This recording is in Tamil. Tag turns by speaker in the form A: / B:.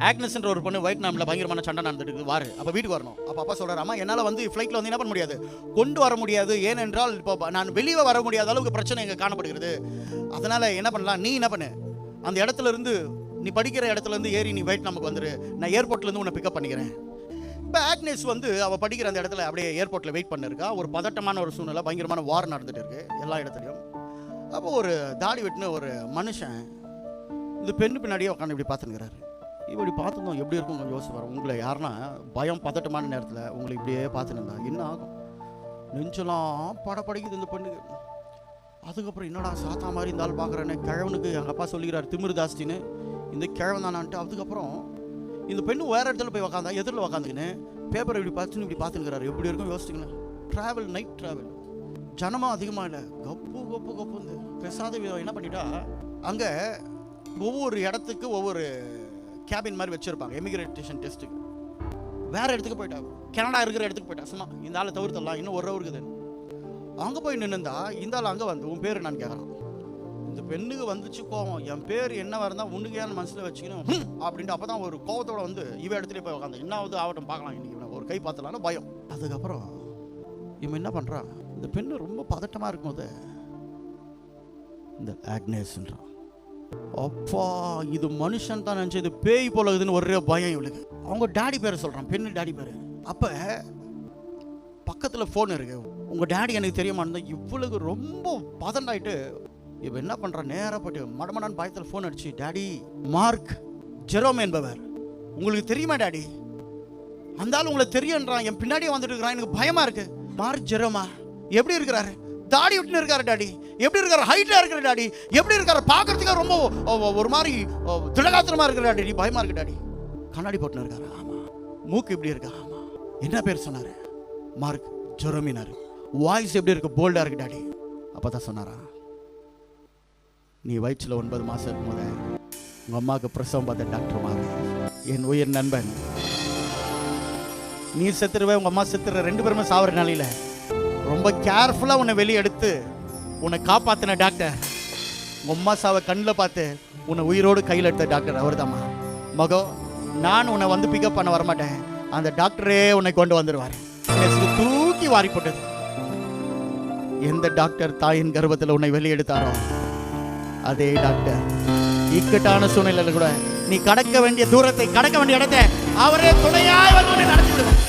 A: ஆக்னஸ்ன்ற ஒரு பொண்ணு வைட்நாமில் பயங்கரமான சண்டை நடந்துட்டு இருக்குது வாரு, அப்போ வீட்டுக்கு வரணும். அப்போ அப்பா சொல்கிறாரு, அம்மா என்னால் வந்து ஃப்ளைட்டில் வந்து என்ன பண்ண முடியாது, கொண்டு வர முடியாது, ஏனென்றால் இப்போ நான் வெளியே வர முடியாத அளவுக்கு பிரச்சனை இங்கே காணப்படுகிறது. அதனால் என்ன பண்ணலாம், நீ என்ன பண்ணு, அந்த இடத்துல இருந்து நீ படிக்கிற இடத்துல இருந்து ஏறி நீ வைட்நாமுக்கு வந்துரு, நான் ஏர்போர்ட்லேருந்து உன்னை பிக்கப் பண்ணிக்கிறேன். இப்போ ஆக்னஸ் வந்து அவள் படிக்கிற அந்த இடத்துல அப்படியே ஏர்போர்ட்டில் வெயிட் பண்ணிருக்கா. ஒரு பதட்டமான ஒரு சூழ்நிலை, பயங்கரமான வார் நடந்துட்டு இருக்கு எல்லா இடத்துலையும். அப்போ ஒரு தாடி வெட்டின ஒரு மனுஷன் இந்த பெண்ணு பின்னாடியே உட்காந்து இப்படி பார்த்துக்கிறாரு. இப்படி பார்த்துருந்தோம் எப்படி இருக்கும் கொஞ்சம் யோசிச்சு வரோம். உங்களை யாருன்னா பயம் பதட்டமான நேரத்தில் உங்களை இப்படியே பார்த்துருந்தா என்ன ஆகும்? நெஞ்செல்லாம் படப்படிக்குது இந்த பெண்ணுக்கு. அதுக்கப்புறம் என்னடா சாத்தா மாதிரி இருந்தாலும் பார்க்குறேன்னு கிழவனுக்கு எங்கள் அப்பா சொல்லிக்கிறார், திமிரு தாஸ்தின்னு, இந்த கிழவன் தானான்ட்டு. அதுக்கப்புறம் இந்த பெண்ணு வேறு இடத்துல போய் உக்காந்தா, எதிரில் உக்காந்துக்கின்னு பேப்பரை இப்படி பார்த்துன்னு இப்படி பார்த்துக்கிறாரு. எப்படி இருக்கும் யோசிச்சுங்களேன். ட்ராவல், நைட் ட்ராவல், ஜனமும் அதிகமாக இல்லை, கப்பு கப்பு கப்பு. இந்த பெசாத என்ன பண்ணிட்டா, அங்கே ஒவ்வொரு இடத்துக்கு ஒவ்வொரு கேபின் மாதிரி வச்சுருப்பாங்க எமிகிரேஷன் டெஸ்ட்டுக்கு. வேறு இடத்துக்கு போயிட்டா, கனடா இருக்கிற இடத்துக்கு போயிட்டா. சும்மா இந்த ஆளை தவிர்த்தலாம், இன்னும் ஒரு இருக்குது. அங்கே போய் நின்றுந்தா இந்த ஆள் அங்கே வந்து உன் பேர் என்னன்னு கேட்குறான். இந்த பெண்ணுக்கு வந்துச்சு கோவம், என் பேர் என்னவா இருந்தால் உன்னுக்கு ஏன் மனசில் வச்சுக்கணும் அப்படின்ட்டு. அப்போ தான் ஒரு கோவத்தோட வந்து இவ இடத்துல போய் உட்காந்து என்னாவது ஆகட்டும் பார்க்கலாம், இன்னைக்கு ஒரு கை பார்த்தலான்னு பயம். அதுக்கப்புறம் இவன் என்ன பண்ணுறான், இந்த பெண்ணு ரொம்ப பதட்டமாக இருக்கும்போது இந்த ஆக்னேஸ்ன்றான். அப்பா இது மனுஷன் தான் நினச்சி, இது பேய் போல இருக்குதுன்னு ஒரே பயம் இவளுக்கு. அவங்க டேடி பேரை சொல்கிறான், பெண்ணு டேடி பேர். அப்போ பக்கத்தில் ஃபோன் இருக்கு, உங்கள் டேடி எனக்கு தெரியுமா இருந்தால். இவளுக்கு ரொம்ப பதண்டாயிட்டு இப்போ என்ன பண்ணுறான், நேராக போய்ட்டு மடமடான்னு பயத்தில் ஃபோன் அடிச்சு, டேடி மார்க் ஜெரோம் என்பவர் உங்களுக்கு தெரியுமா டேடி? அந்த ஆள் உங்களுக்கு தெரியுன்றான், என் பின்னாடியே வந்துட்டு இருக்கிறான், எனக்கு பயமாக இருக்கு. மார்க் ஜெரோமா எப்படி இருக்கிறாரு? தாடி விட்டுன்னு இருக்காரு டாடி. எப்படி இருக்காரு? ஹைட்டாக இருக்கிற டாடி. எப்படி இருக்காரு? பார்க்கறதுக்காக ரொம்ப ஒரு மாதிரி திடகாத்திரமாக இருக்கிற டாடி. பயமாக இருக்கு டாடி. கண்ணாடி போட்டுன்னு இருக்காரு. ஆமாம். மூக்கு இப்படி இருக்கா? ஆமாம். என்ன பேர் சொன்னார்? மார்க் ஜெரோமினார். வாய்ஸ் எப்படி இருக்கு? போல்டாக இருக்கு டாடி. அப்போ தான் சொன்னாரா, நீ வயிற்றில் 9 மாதம் இருக்கும்போது உங்கள் அம்மாவுக்கு பிரசவம் பார்த்த டாக்டர் மாறு, என் உயிர் நண்பன். நீ செத்துருவே, உங்கள் அம்மா செத்துற, 2 பேருமே சாவர நிலையில் ரொம்ப கேர்ஃபுல்லாக உன்னை வெளியே எடுத்து உன்னை காப்பாற்றின டாக்டர், உங்கள் அம்மா சாவை கண்ணில் பார்த்து உன்னை உயிரோடு கையில் எடுத்த டாக்டர் அவர் தாம்மா. மகோ, நான் உன்னை வந்து பிக்கப் பண்ண வரமாட்டேன், அந்த டாக்டரே உன்னை கொண்டு வந்துடுவார். தூக்கி வாரி போட்டது. எந்த டாக்டர் தாயின் கர்ப்பத்தில் உன்னை வெளியே எடுத்தாரோ அதே டாக்டர் இக்கட்டான சூழ்நிலையில் கூட நீ கடக்க வேண்டிய தூரத்தை, கடக்க வேண்டிய இடத்தை அவரே துணையாய் வந்து நடத்தி விடுவார்.